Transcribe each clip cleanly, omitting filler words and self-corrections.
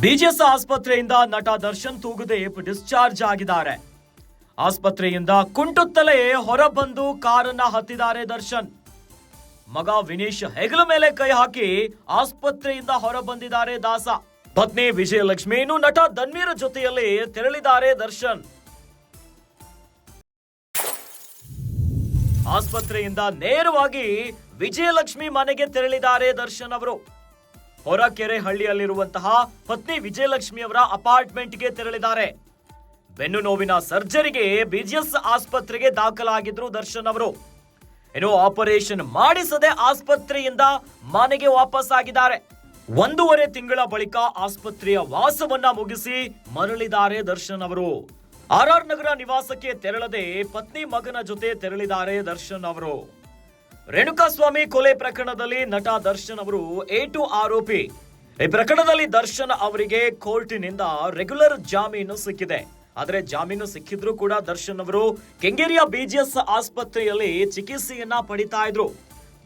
BGS ಆಸ್ಪತ್ರೆಯಿಂದ ನಟ Darshan Thoogudeep discharge ಆಗಿದ್ದಾರೆ. ಆಸ್ಪತ್ರೆಯಿಂದ ಕುಂಟುತ್ತಲೇ ಹೊರಬಂದು ಕಾರನ್ನ ಹತ್ತಿದ್ದಾರೆ ದರ್ಶನ್. ಮಗ ವಿನೀಶ್ ಹೆಗಲ ಮೇಲೆ ಕೈ ಹಾಕಿ ಆಸ್ಪತ್ರೆಯಿಂದ ಹೊರಬಂದಿದ್ದಾರೆ ದಾಸ. ಪತ್ನಿ ವಿಜಯಲಕ್ಷ್ಮಿ ಇನ್ನು ನಟ ಧನ್ವೀರ್ ಜೊತೆಯಲ್ಲಿ ತೆರಳಿದ್ದಾರೆ ದರ್ಶನ್. ಆಸ್ಪತ್ರೆಯಿಂದ ನೇರವಾಗಿ ವಿಜಯಲಕ್ಷ್ಮಿ ಮನೆಗೆ ತೆರಳಿದ್ದಾರೆ ದರ್ಶನ್ ಅವರು. ಹೊರಕೆರೆ ಹಳ್ಳಿಯಲ್ಲಿರುವಂತಹ ಪತ್ನಿ ವಿಜಯಲಕ್ಷ್ಮಿ ಅವರ ಅಪಾರ್ಟ್ಮೆಂಟ್ಗೆ ತೆರಳಿದ್ದಾರೆ. ಬೆನ್ನು ನೋವಿನ ಸರ್ಜರಿಗೆ ಬಿಜಿಎಸ್ ಆಸ್ಪತ್ರೆಗೆ ದಾಖಲಾಗಿದ್ರು ದರ್ಶನ್ ಅವರು. ಇನ್ನು ಆಪರೇಷನ್ ಮಾಡಿಸದೆ ಆಸ್ಪತ್ರೆಯಿಂದ ಮನೆಗೆ ವಾಪಸ್ ಆಗಿದ್ದಾರೆ. 1.5 ತಿಂಗಳ ಬಳಿಕ ಆಸ್ಪತ್ರೆಯ ವಾಸವನ್ನ ಮುಗಿಸಿ ಮರಳಿದ್ದಾರೆ ದರ್ಶನ್ ಅವರು. ಆರ್ಆರ್ ನಗರ ನಿವಾಸಕ್ಕೆ ತೆರಳದೆ ಪತ್ನಿ ಮಗನ ಜೊತೆ ತೆರಳಿದ್ದಾರೆ ದರ್ಶನ್ ಅವರು. ರೇಣುಕಾಸ್ವಾಮಿ ಕೊಲೆ ಪ್ರಕರಣದಲ್ಲಿ ನಟ ದರ್ಶನ್ ಅವರು A2 ಆರೋಪಿ. ಈ ಪ್ರಕರಣದಲ್ಲಿ ದರ್ಶನ್ ಅವರಿಗೆ ಕೋರ್ಟಿನಿಂದ ರೆಗ್ಯುಲರ್ ಜಾಮೀನು ಸಿಕ್ಕಿದೆ. ಆದರೆ ಜಾಮೀನು ಸಿಕ್ಕಿದ್ರೂ ಕೂಡ ದರ್ಶನ್ ಅವರು ಕೆಂಗೇರಿಯ ಬಿಜಿಎಸ್ ಆಸ್ಪತ್ರೆಯಲ್ಲಿ ಚಿಕಿತ್ಸೆಯನ್ನ ಪಡಿತಾ ಇದ್ರು.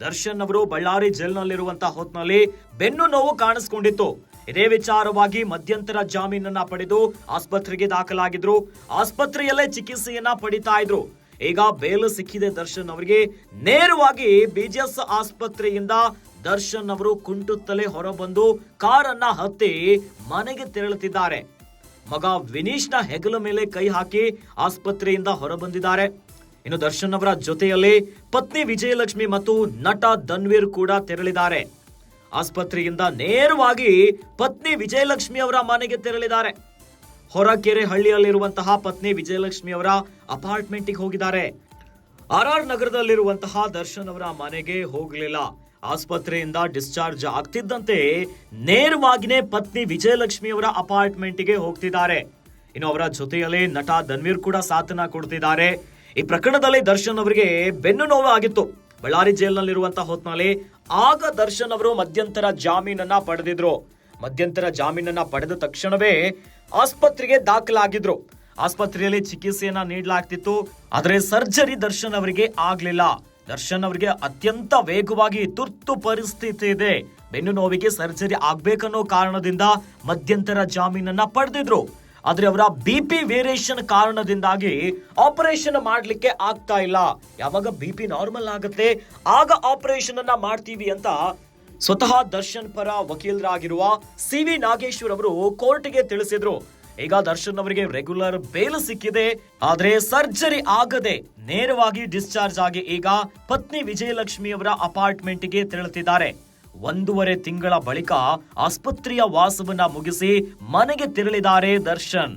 ದರ್ಶನ್ ಅವರು ಬಳ್ಳಾರಿ ಜೈಲಿನಲ್ಲಿರುವಂತಹ ಹೊತ್ತಿನಲ್ಲಿ ಬೆನ್ನು ನೋವು ಕಾಣಿಸಿಕೊಂಡಿತ್ತು. ಇದೇ ವಿಚಾರವಾಗಿ ಮಧ್ಯಂತರ ಜಾಮೀನನ್ನ ಪಡೆದು ಆಸ್ಪತ್ರೆಗೆ ದಾಖಲಾಗಿದ್ರು. ಆಸ್ಪತ್ರೆಯಲ್ಲೇ ಚಿಕಿತ್ಸೆಯನ್ನ ಪಡಿತಾ ಇದ್ರು. ಈಗ ಬೇಲ್ ಸಿಕ್ಕಿದೆ ದರ್ಶನ್ ಅವರಿಗೆ. ನೇರವಾಗಿ ಬಿಜಿಎಸ್ ಆಸ್ಪತ್ರೆಯಿಂದ ದರ್ಶನ್ ಅವರು ಕುಂಟುತ್ತಲೇ ಹೊರಬಂದು ಕಾರನ್ನ ಹತ್ತಿ ಮನೆಗೆ ತೆರಳುತ್ತಿದ್ದಾರೆ. ಮಗ ವಿನೀಶ್ನ ಹೆಗಲ ಮೇಲೆ ಕೈ ಹಾಕಿ ಆಸ್ಪತ್ರೆಯಿಂದ ಹೊರಬಂದಿದ್ದಾರೆ. ಇನ್ನು ದರ್ಶನ್ ಅವರ ಜೊತೆಯಲ್ಲಿ ಪತ್ನಿ ವಿಜಯಲಕ್ಷ್ಮಿ ಮತ್ತು ನಟ ಧನ್ವೀರ್ ಕೂಡ ತೆರಳಿದ್ದಾರೆ. ಆಸ್ಪತ್ರೆಯಿಂದ ನೇರವಾಗಿ ಪತ್ನಿ ವಿಜಯಲಕ್ಷ್ಮಿ ಅವರ ಮನೆಗೆ ತೆರಳಿದ್ದಾರೆ. ಹೊರಕೆರೆ ಹಳ್ಳಿಯಲ್ಲಿರುವಂತಹ ಪತ್ನಿ ವಿಜಯಲಕ್ಷ್ಮಿ ಅವರ ಅಪಾರ್ಟ್ಮೆಂಟ್ಗೆ ಹೋಗಿದ್ದಾರೆ. ಆರ್ಆರ್ ನಗರದಲ್ಲಿರುವಂತಹ ದರ್ಶನ್ ಅವರ ಮನೆಗೆ ಹೋಗಲಿಲ್ಲ. ಆಸ್ಪತ್ರೆಯಿಂದ ಡಿಸ್ಚಾರ್ಜ್ ಆಗ್ತಿದ್ದಂತೆ ನೇರವಾಗಿನೇ ಪತ್ನಿ ವಿಜಯಲಕ್ಷ್ಮಿ ಅವರ ಅಪಾರ್ಟ್ಮೆಂಟ್ಗೆ ಹೋಗ್ತಿದ್ದಾರೆ. ಇನ್ನು ಅವರ ಜೊತೆಯಲ್ಲಿ ನಟ ಧನ್ವೀರ್ ಕೂಡ ಸಾಥನ ಕೊಡ್ತಿದ್ದಾರೆ. ಈ ಪ್ರಕರಣದಲ್ಲಿ ದರ್ಶನ್ ಅವರಿಗೆ ಬೆನ್ನು ನೋವು ಆಗಿತ್ತು. ಬಳ್ಳಾರಿ ಜೈಲಿನಲ್ಲಿರುವಂತಹ ಹೊತ್ತಿನಲ್ಲಿ ಆಗ ದರ್ಶನ್ ಅವರು ಮಧ್ಯಂತರ ಜಾಮೀನನ್ನ ಪಡೆದಿದ್ರು. ಮಧ್ಯಂತರ ಜಾಮೀನನ್ನ ಪಡೆದ ತಕ್ಷಣವೇ ಆಸ್ಪತ್ರೆಗೆ ದಾಖಲಾಗಿದ್ರು. ಆಸ್ಪತ್ರೆಯಲ್ಲಿ ಚಿಕಿತ್ಸೆಯನ್ನ ನೀಡಲಾಗ್ತಿತ್ತು. ಆದರೆ ಸರ್ಜರಿ ದರ್ಶನ್ ಅವರಿಗೆ ಆಗ್ಲಿಲ್ಲ. ದರ್ಶನ್ ಅವರಿಗೆ ಅತ್ಯಂತ ವೇಗವಾಗಿ ತುರ್ತು ಪರಿಸ್ಥಿತಿ ಇದೆ, ಬೆನ್ನು ನೋವಿಗೆ ಸರ್ಜರಿ ಆಗ್ಬೇಕನ್ನೋ ಕಾರಣದಿಂದ ಮಧ್ಯಂತರ ಜಾಮೀನನ್ನ ಪಡೆದಿದ್ರು. ಆದ್ರೆ ಅವರ BP ವೇರಿಯೇಷನ್ ಕಾರಣದಿಂದಾಗಿ ಆಪರೇಷನ್ ಮಾಡ್ಲಿಕ್ಕೆ ಆಗ್ತಾ ಇಲ್ಲ. ಯಾವಾಗ BP ನಾರ್ಮಲ್ ಆಗುತ್ತೆ ಆಗ ಆಪರೇಷನ್ ಅನ್ನ ಮಾಡ್ತೀವಿ ಅಂತ ಸ್ವತಃ ದರ್ಶನ್ ಪರ ವಕೀಲರಾಗಿರುವ CV ನಾಗೇಶ್ವರ್ ಅವರು ಕೋರ್ಟ್ಗೆ ತಿಳಿಸಿದ್ರು. ಈಗ ದರ್ಶನ್ ಅವರಿಗೆ ರೆಗ್ಯುಲರ್ ಬೇಲ್ ಸಿಕ್ಕಿದೆ. ಆದ್ರೆ ಸರ್ಜರಿ ಆಗದೆ ನೇರವಾಗಿ ಡಿಸ್ಚಾರ್ಜ್ ಆಗಿ ಈಗ ಪತ್ನಿ ವಿಜಯಲಕ್ಷ್ಮಿ ಅವರ ಅಪಾರ್ಟ್ಮೆಂಟ್ಗೆ ತೆರಳುತ್ತಿದ್ದಾರೆ. 1.5 ತಿಂಗಳ ಬಳಿಕ ಆಸ್ಪತ್ರೆಯ ವಾಸವನ್ನ ಮುಗಿಸಿ ಮನೆಗೆ ತೆರಳಿದ್ದಾರೆ ದರ್ಶನ್.